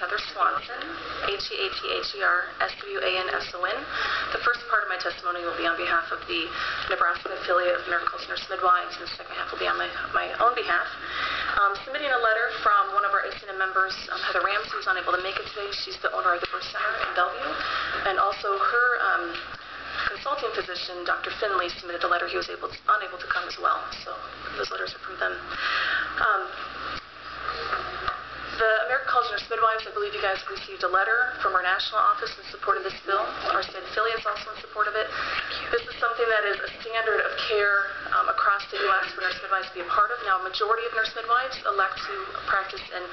Heather Swanson, HeatherSwanson. The first part of my testimony will be on behalf of the Nebraska affiliate of American College of Nurse Midwives, and the second half will be on my own behalf. Submitting a letter from one of our CNM members, Heather Ramsey, who's unable to make it today. She's the owner of the birth center in Bellevue, and also her consulting physician, Dr. Finley, submitted a letter. He was unable to come as well, so those letters are from them. The American College of Nurse Midwives, I believe you guys received a letter from our national office in support of this bill. Our state affiliate is also in support of it. This is something that is a standard of care across the U.S. for nurse midwives to be a part of. Now, a majority of nurse midwives elect to practice in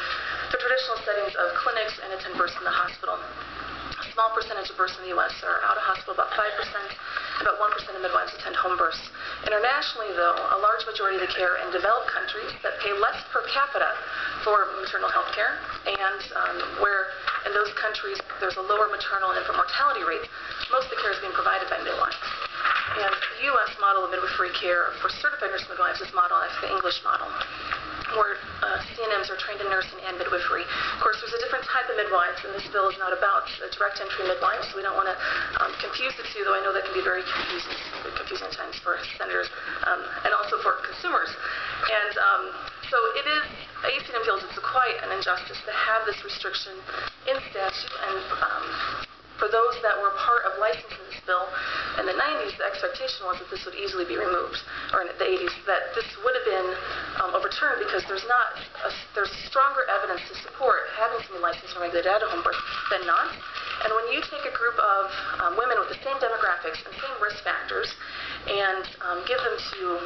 the traditional settings of clinics and attend births in the hospital. A small percentage of births in the U.S. are out of hospital, about 5%. About 1% of midwives attend home births. Internationally, though, a large majority of the care in developed countries that pay less per capita for maternal health care, and where in those countries there's a lower maternal and infant mortality rate, most of the care is being provided by midwives. And the U.S. model of midwifery care for certified nurse midwives is modeled after the English model, where CNMs are trained in nursing and midwifery. Of course, there's a different type of midwives, and this bill is not about direct entry midwives, so we don't want to confuse the two, though I know that can be very confusing at times for senators and also for consumers. And so it is, ACNM feels it's quite an injustice to have this restriction in statute, and for those that were part of licensing this bill in the 90s, the expectation was that this would easily be removed, or in the 80s, that this would have been overturned because there's stronger evidence to support having something licensed and regulated at a home birth than not. And when you take a group of women with the same demographics and same risk factors and give them to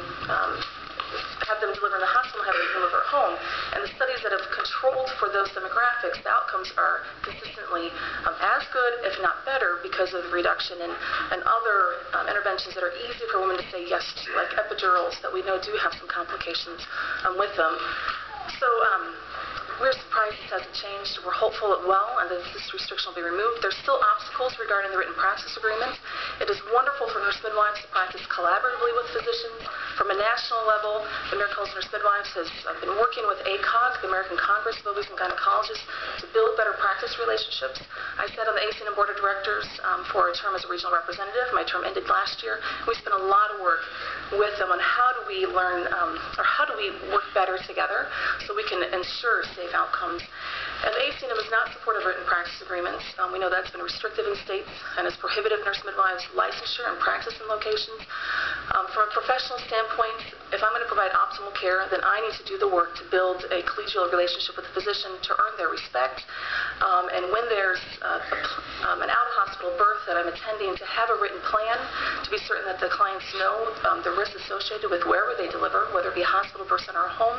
have them deliver in the hospital, have them deliver at home, and the studies that have controlled for those demographics, the outcomes are consistently as good, if not better, because of reduction and other interventions that are easy for women to say yes to, like epidurals that we know do have some complications with them. So we're surprised this hasn't changed. We're hopeful it will, and that this restriction will be removed. There's still obstacles regarding the written practice agreement. It is wonderful for nurse midwives to practice collaboratively with physicians. From a national level, the American College of Nurse Midwives has been working with ACOG, the American Congress of Obs and Gynecologists, to build better practice relationships. I sat on the ACNM Board of Directors for a term as a regional representative. My term ended last year. We spent a lot of work with them on how do we learn, or how do we work better together so we can ensure safe outcomes. And the ACNM is not supportive of written practice agreements. We know that's been restrictive in states and has prohibited nurse midwives licensure and practice in locations. From a professional standpoint, if I'm going to provide optimal care, then I need to do the work to build a collegial relationship with the physician to earn their respect. And when there's an out-of-hospital birth that I'm attending, to have a written plan to be certain that the clients know the risks associated with wherever they deliver, whether it be a hospital, birth center, or home.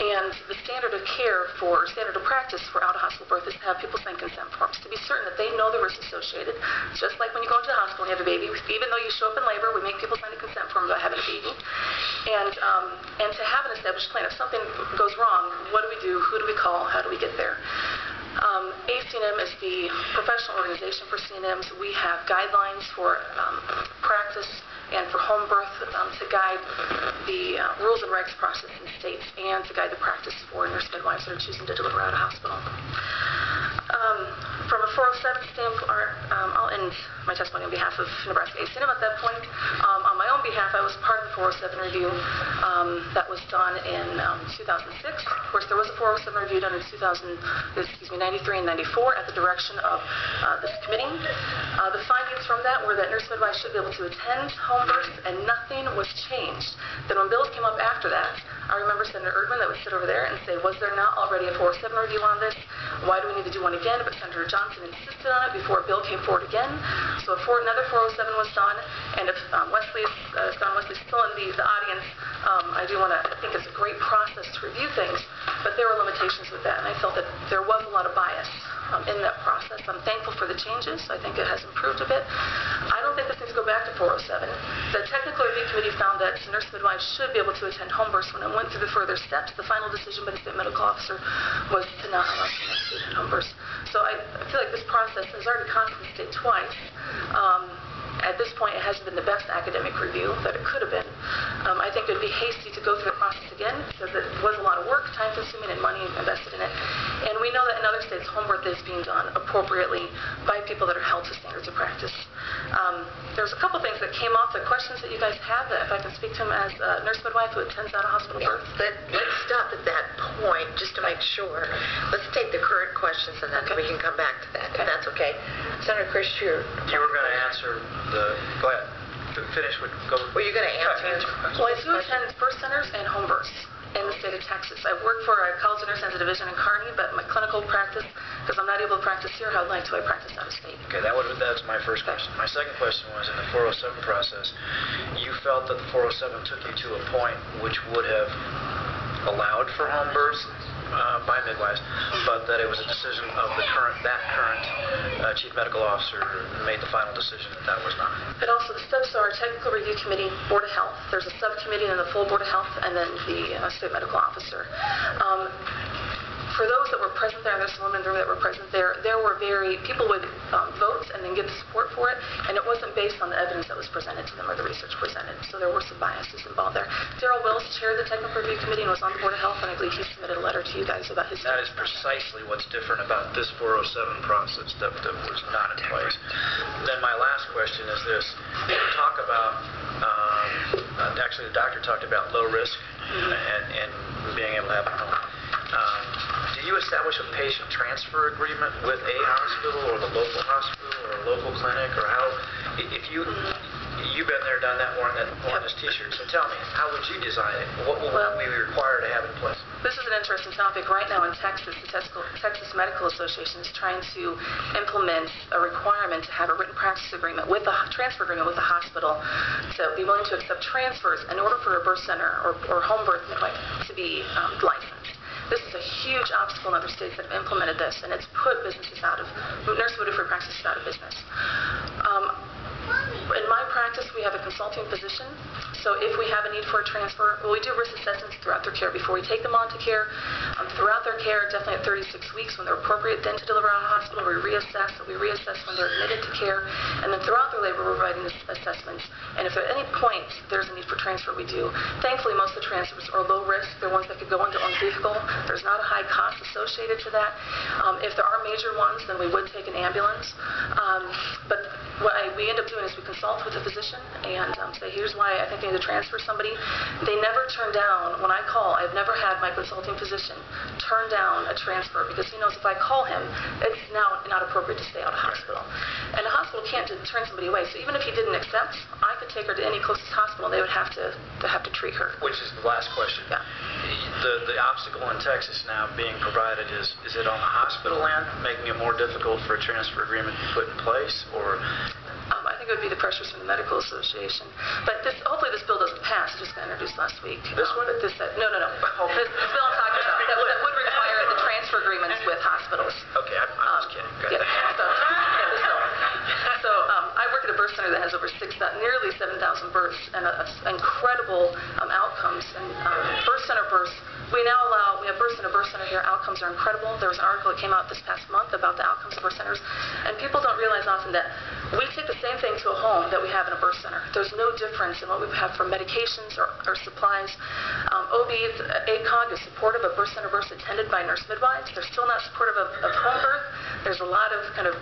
And the standard of care for, standard of practice for out-of-hospital birth is to have people sign consent forms to be certain that they know the risks associated. Just like when you go into the hospital and you have a baby, even though you show up in labor, we make people sign a consent form about having a baby. And to have an established plan. If something goes wrong, what do we do? Who do we call? How do we get there? ACNM is the professional organization for CNMs. We have guidelines for practice and for home birth to guide the rules and regs process in states and to guide the practice for nurse midwives that are choosing to deliver out of hospital. From a 407 standpoint, I'll end my testimony on behalf of Nebraska ACNM at that point. On my own behalf, I was part of the 407 review that was done in 2006. Of course, there was a 407 review done in 93 and 94 at the direction of this committee. The findings from that were that nurse midwives should be able to attend home births, and nothing was changed. Then when bills came up after that, I remember Senator Erdman that would sit over there and say, was there not already a 407 review on this? Why do we need to do one again? But Senator Johnson insisted on it before a bill came forward again. So another 407 was done, and if Don Wesley's still in the audience, I think it's a great process to review things, but there were limitations with that, and I felt that there was a lot of bias in that process. I'm thankful for the changes. I think it has improved a bit. I don't think this needs to go back to 407. The technical review committee found that nurse midwives should be able to attend home births. When it went through the further steps, the final decision by the state medical officer was to not allow CNMs to attend home births. So I feel like this process has already cost the state twice. At this point, it hasn't been the best academic review that it could have been. I think it would be hasty to go through the process again because it was a lot of work, time-consuming, and money invested in it. And we we know that in other states, home birth is being done appropriately by people that are held to standards of practice. There's a couple things that came off the questions that you guys have that if I can speak to them as a nurse midwife who attends out a hospital birth. Let's stop at that point just to make sure. Let's take the current questions and then we can come back to that. If that's okay. Senator Chris, you were going to answer the. Go ahead. Finish with. Go. Were you going to answer? Well, I do attend birth centers and home births in the state of Texas. I work for a college of nurses has a division in Kearney, but my clinical practice, because I'm not able to practice here, how would like to I practice out of state. Okay, that's my first question. My second question was in the 407 process, you felt that the 407 took you to a point which would have allowed for home births by midwives, but that it was a decision of the current chief medical officer made the final decision that was not. But also the steps are Technical Review Committee, Board of Health. There's a subcommittee and the full Board of Health, and then the state medical officer. For those that were present there, and there's some women in the room that were present there, people would vote and then give support for it, and it wasn't based on the evidence that was presented to them or the research presented. So there were some biases involved there. Darrell Wills chaired the Technical Review Committee and was on the Board of Health, and I believe he submitted a letter to you guys about his. That is precisely what's different about this 407 process that was not in place. Then my last question is this. You talk about, actually the doctor talked about low risk and being able to have do you establish a patient transfer agreement with a hospital or the local hospital or a local clinic, or how, if you've been there, done that, worn this t-shirt, so tell me, how would you design it? What will we require to have in place? This is an interesting topic. Right now in Texas, the Texas Medical Association is trying to implement a requirement to have a written practice agreement with a transfer agreement with the hospital to be willing to accept transfers in order for a birth center or home birth to be licensed. This is a huge obstacle in other states that have implemented this, and it's put businesses out of, nurse midwifery practices out of business. In my practice, we have a consulting physician, so if we have a need for a transfer, we do risk assessments throughout their care before we take them on to care. Throughout their care, definitely at 36 weeks when they're appropriate then to deliver out of the hospital, we reassess when they're admitted to care, and then throughout their labor, we're providing assessments. And if at any point there's a need for transfer, we do. Thankfully, most of the transfers are low risk. They're ones that could go on their own vehicle. There's not a high cost associated to that. If there are major ones, then we would take an ambulance. But what we end up doing is we consult with the physician and say, here's why I think I need to transfer somebody. They never turn down, when I call, I've never had my consulting physician turn down a transfer because he knows if I call him, it's now not appropriate to stay out of hospital. And the hospital can't turn somebody away. So even if he didn't accept, I could take her to any closest hospital and they would have to treat her. Which is the last question. Yeah. The obstacle in Texas now being provided is it on the hospital end, making it more difficult for a transfer agreement to be put in place, or? I think it would be the pressures from the medical association. But hopefully this bill doesn't pass. It just got introduced last week. This one? But this bill I'm talking about that would require the transfer agreements with hospitals. Okay, I'm just kidding. So I work at a birth center that has over nearly 7,000 births and incredible outcomes. And birth center births, we have births in a birth center here. Outcomes are incredible. There was an article that came out this past month about the outcomes of birth centers. And people don't realize often that we take the same thing to a home that we have in a birth center. There's no difference in what we have for medications or supplies. OBs, ACOG is supportive of birth center births attended by nurse midwives. They're still not supportive of home birth. There's a lot of kind of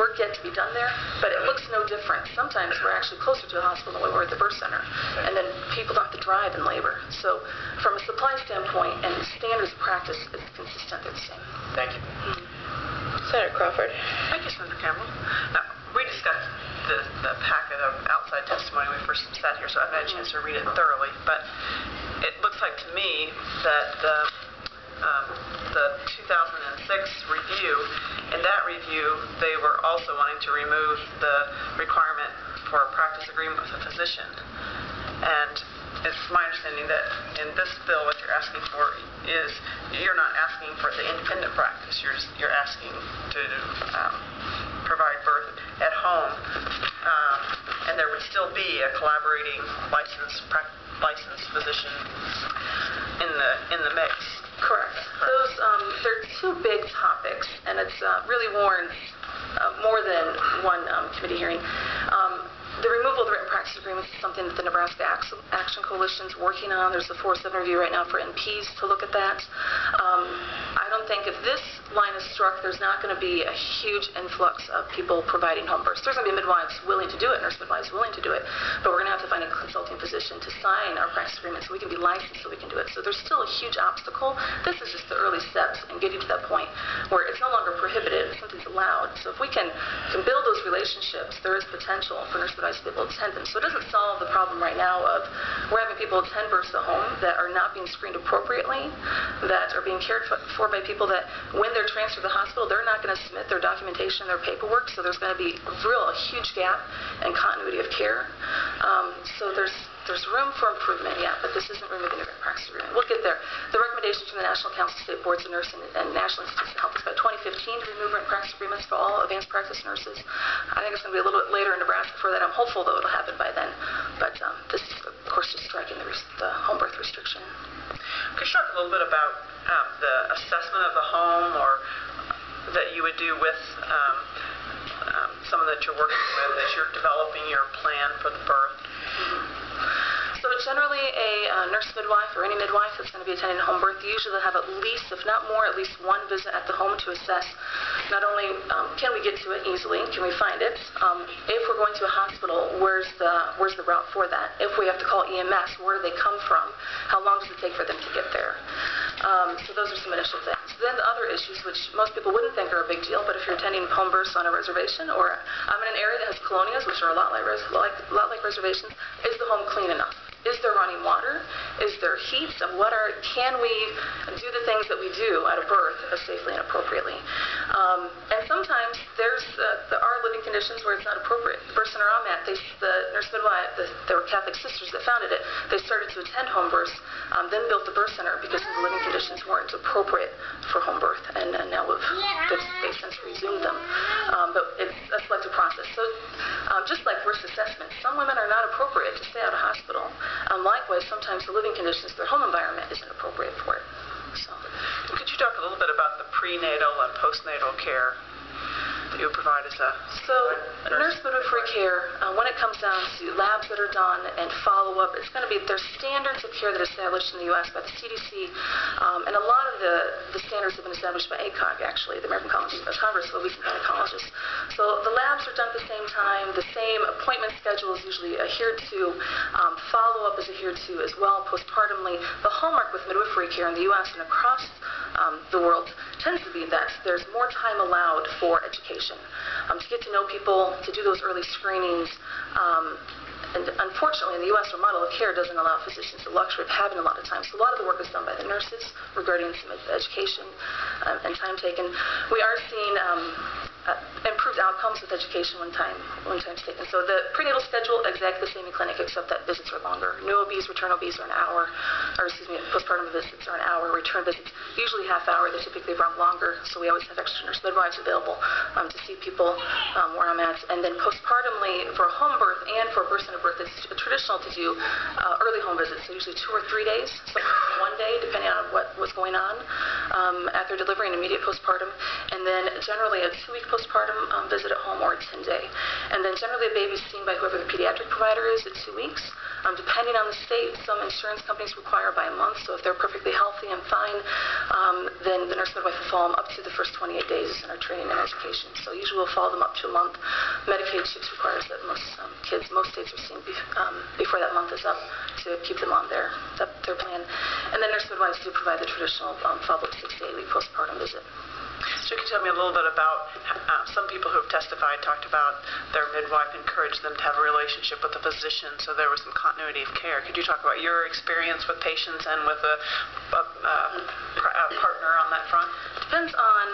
work yet to be done there, but it looks no different. Sometimes we're actually closer to the hospital than we were at the birth center, and then people don't have to drive in labor. So from a supply standpoint and standards of practice, it's consistent. They're the same. Thank you. Senator Crawford. Thank you, Senator Campbell. We discussed the packet of outside testimony when we first sat here, so I've had a chance to read it thoroughly, but it looks like to me that the 2006 review, in that review, they were also wanting to remove the requirement for a practice agreement with a physician. And it's my understanding that in this bill, what you're asking for is you're not asking for the independent practice. You're asking to provide birth at home, and there would still be a collaborating licensed physician in the mix. Correct. Those they're two big topics, and it's really warrants more than one committee hearing. The removal of the written practice agreements is something that the Nebraska Action Coalition is working on. There's a 407 review right now for NPs to look at that. I don't think if this line is struck, there's not going to be a huge influx of people providing home births. There's going to be midwives willing to do it, nurse midwives willing to do it, but we're going to have to find a consulting physician to sign our practice agreement so we can be licensed so we can do it. So there's still a huge obstacle. This is just the early steps in getting to that point where it's no longer prohibited, something's allowed. So if we can build those relationships, there is potential for nurse midwives to be able to attend them. So it doesn't solve the problem right now of we're having people attend births at home that are not being screened appropriately, that are being cared for by people that when they're transferred to the hospital, they're not going to submit their documentation, their paperwork, so there's going to be a huge gap in continuity of care. So there's room for improvement, yeah, but this isn't removing the practice agreement. We'll get there. The recommendations from the National Council of State Boards of Nursing and National Institutes of Health is by 2015 to remove written practice agreements for all advanced practice nurses. I think it's going to be a little bit later in Nebraska for that. I'm hopeful, though, it'll happen by then. But this is, of course, just striking the home birth restriction. Could you talk a little bit about the assessment of the home or that you would do with someone that you're working with as you're developing your plan for the birth? So generally, a nurse midwife or any midwife that's going to be attending a home birth usually have at least, if not more, at least one visit at the home to assess not only can we get to it easily, can we find it, if we're going to a hospital, where's the route for that? If we have to call EMS, where do they come from? How long does it take for them to get there? So those are some initial things. Then the other issues, which most people wouldn't think are a big deal, but if you're attending home births on a reservation, or I'm in an area that has colonias, which are a lot like reservations, is the home clean enough? Is there running water? Is there heat? And can we do the things that we do at a birth safely and appropriately? And sometimes there are living conditions where it's not appropriate. The birth center I'm at, the nurse midwife, there were Catholic sisters that founded it. They started to attend home births, then built the birth center because the living conditions weren't appropriate for home birth. And now they've since resumed them. But it's a selective process. So just like risk assessment, some women are not appropriate to stay out of hospital. Likewise, sometimes the living conditions, their home environment isn't appropriate for it. So, could you talk a little bit about the prenatal and postnatal care that you provide as a nurse midwifery care, when it comes down to labs that are done and follow-up, it's going to be, there's standards of care that are established in the U.S. by the CDC, and a lot of the standards have been established by ACOG, actually, the American Congress of Obese and Gynecologists. So the labs are done at the same time, the same appointment schedule is usually adhered to, follow-up is adhered to as well, postpartumly. The hallmark with midwifery care in the U.S. and across the world tends to be that there's more time allowed for education, to get to know people, to do those early screenings. And unfortunately, in the U.S., our model of care doesn't allow physicians the luxury of having a lot of time. So a lot of the work is done by the nurses regarding some education and time taken. We are seeing improved outcomes with education when time's taken. So the prenatal schedule, exactly the same in clinic, except that visits are longer. New OBs, return OBs are an hour, postpartum visits are an hour, return visits usually half hour. They typically run longer, so we always have extra nurse midwives available to see people where I'm at. And then postpartumly, for a home birth and for a birth center birth, it's traditional to do early home visits, so usually 2 or 3 days, sometimes 1 day, depending on what's going on after delivery and immediate postpartum. And then generally a 2-week postpartum visit at home or a 10-day. And then generally a baby's seen by whoever the pediatric provider is at 2 weeks. Depending on the state, some insurance companies require by a month, so if they're perfectly healthy and fine, then the nurse midwife will follow them up to the first 28 days in our training and education. So usually we'll follow them up to a month. Medicaid chicks requires that most states are seen before that month is up to keep them on their plan. And then nurse midwives do provide the traditional follow-up 6 to 8 week postpartum visit. So you can tell me a little bit about some people who have testified talked about their midwife encouraged them to have a relationship with the physician, so there was some continuity of care. Could you talk about your experience with patients and with a partner on that front? Depends on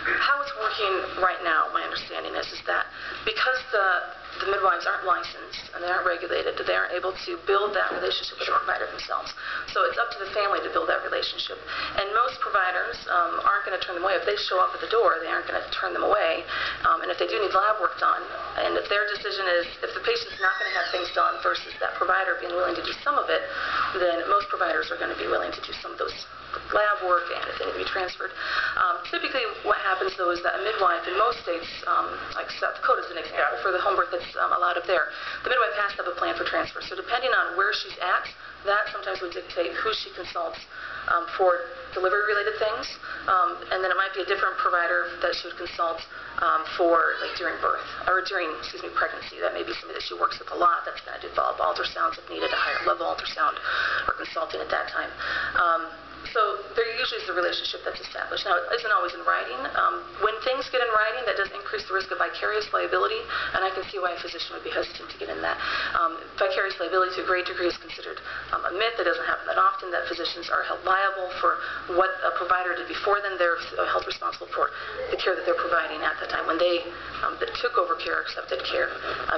how it's working right now. My understanding is that because the midwives aren't licensed and they aren't regulated, they aren't able to build that relationship with the provider themselves. So it's up to the family to build that relationship. And most providers aren't going to turn them away. If they show up at the door, they aren't going to turn them away. And if they do need lab work done, and if their decision is, if the patient's not going to have things done versus that provider being willing to do some of it, then most providers are going to be willing to do some of those lab work and if they need to be transferred. Typically what happens though is that a midwife in most states, like South Dakota is an example for the home birth that's allowed up there, the midwife has to have a plan for transfer. So depending on where she's at, that sometimes would dictate who she consults for delivery-related things, and then it might be a different provider that she would consult for like during birth or during pregnancy. That may be somebody that she works with a lot. That's going to develop ultrasounds if needed, a higher level ultrasound or consulting at that time. So there usually is a relationship that's established. Now, it isn't always in writing. When things get in writing, that does increase the risk of vicarious liability, and I can see why a physician would be hesitant to get in that. Vicarious liability to a great degree is considered a myth. That doesn't happen that often, that physicians are held liable for what a provider did before them. They're held responsible for the care that they're providing at the time when they took over care, accepted care,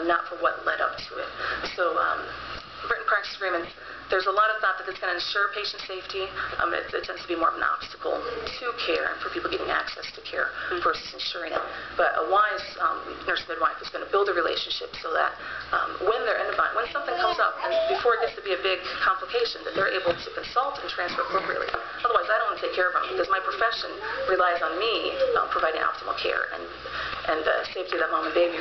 not for what led up to it. So written practice agreements, there's a lot of thought that it's going to ensure patient safety. It tends to be more of an obstacle to care and for people getting access to care versus ensuring it. But a wise nurse midwife is going to build a relationship so that when they're in the bind, when something comes up, and before it gets to be a big complication, that they're able to consult and transfer appropriately. Otherwise, I don't want to take care of them because my profession relies on me providing optimal care, and the safety of that mom and baby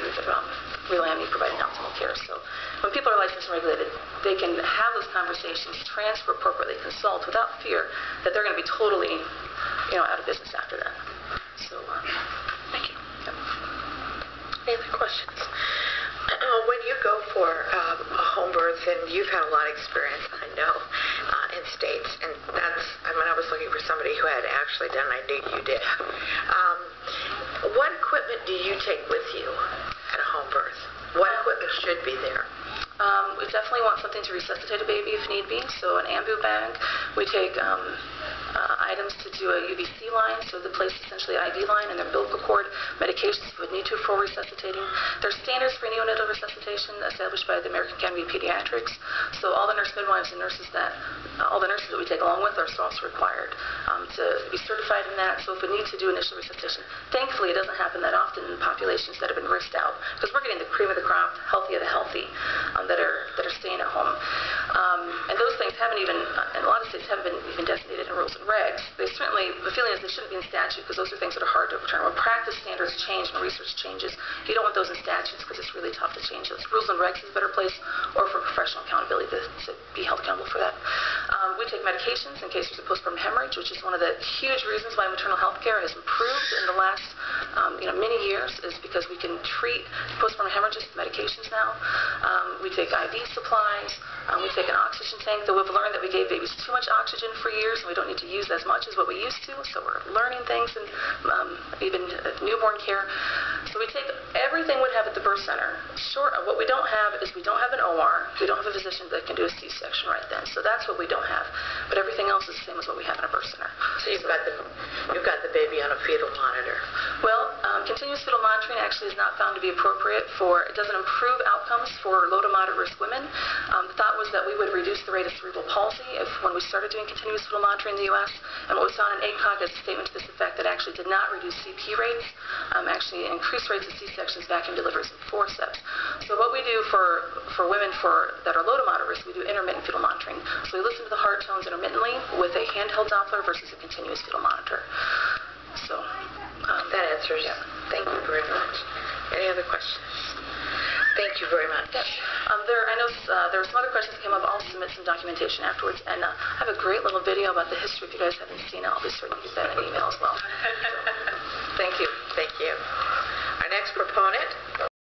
rely on me providing optimal care. So when people are licensed and regulated, they can have those conversations, transfer appropriately, consult without fear that they're going to be totally, out of business after that. So, thank you. Yep. Any other questions? When you go for a home birth, and you've had a lot of experience, I know, in states, and I was looking for somebody who had actually done, I knew you did. What equipment do you take with you at a home birth? What equipment should be there? We definitely want something to resuscitate a baby if need be, so an ambu bag. We take items to do a UVC line, so the place essentially IV line and their umbilical cord, medications we would need to for resuscitating. There's standards for neonatal resuscitation established by the American Academy of Pediatrics, so all the nurse midwives and all the nurses that we take along with are also required to be certified in that. So if we need to do initial resuscitation, thankfully it doesn't happen that often in populations that have been risked out, because we're getting the cream of the crop, healthy of the healthy, that are staying at home. And those things haven't even, in a lot of states, haven't been even designated in rules and regs. They certainly, the feeling is they shouldn't be in statute because those are things that are hard to overturn. When practice standards change, when research changes, you don't want those in statutes because it's really tough to change those. Rules and regs is a better place, or for professional accountability to be held accountable for that. We take medications in case there's a postpartum hemorrhage, which is one of the huge reasons why maternal health care has improved in the last many years, is because we can treat postpartum hemorrhages with medications now. We take IV supplies. We take an oxygen tank, though we've learned that we gave babies too much oxygen for years, and we don't need to use as much as what we used to, so we're learning things, and even newborn care. So we take everything we'd have at the birth center. What we don't have is we don't have an OR. We don't have a physician that can do a C-section right then, so that's what we don't have. But everything else is the same as what we have in a birth center. So you've got the baby on a fetal monitor. Well, continuous fetal monitoring actually is not found to be appropriate it doesn't improve outcomes for low to moderate risk women. The thought was that we would reduce the rate of cerebral palsy when we started doing continuous fetal monitoring in the U.S. And what we found in ACOG is a statement to this effect that actually did not reduce CP rates, actually increased rates of C-sections, vacuum deliveries, and forceps. So what we do for women that are low to moderate risk, we do intermittent fetal monitoring. So we listen to the heart tones intermittently with a handheld Doppler versus a continuous fetal monitor. So that answers. Yeah. Thank you very much. Any other questions? Thank you very much. Yes. I know there were some other questions that came up. I'll submit some documentation afterwards. And I have a great little video about the history. If you guys haven't seen it, I'll be sure to get that in an email as well. So, thank you. Thank you. Our next proponent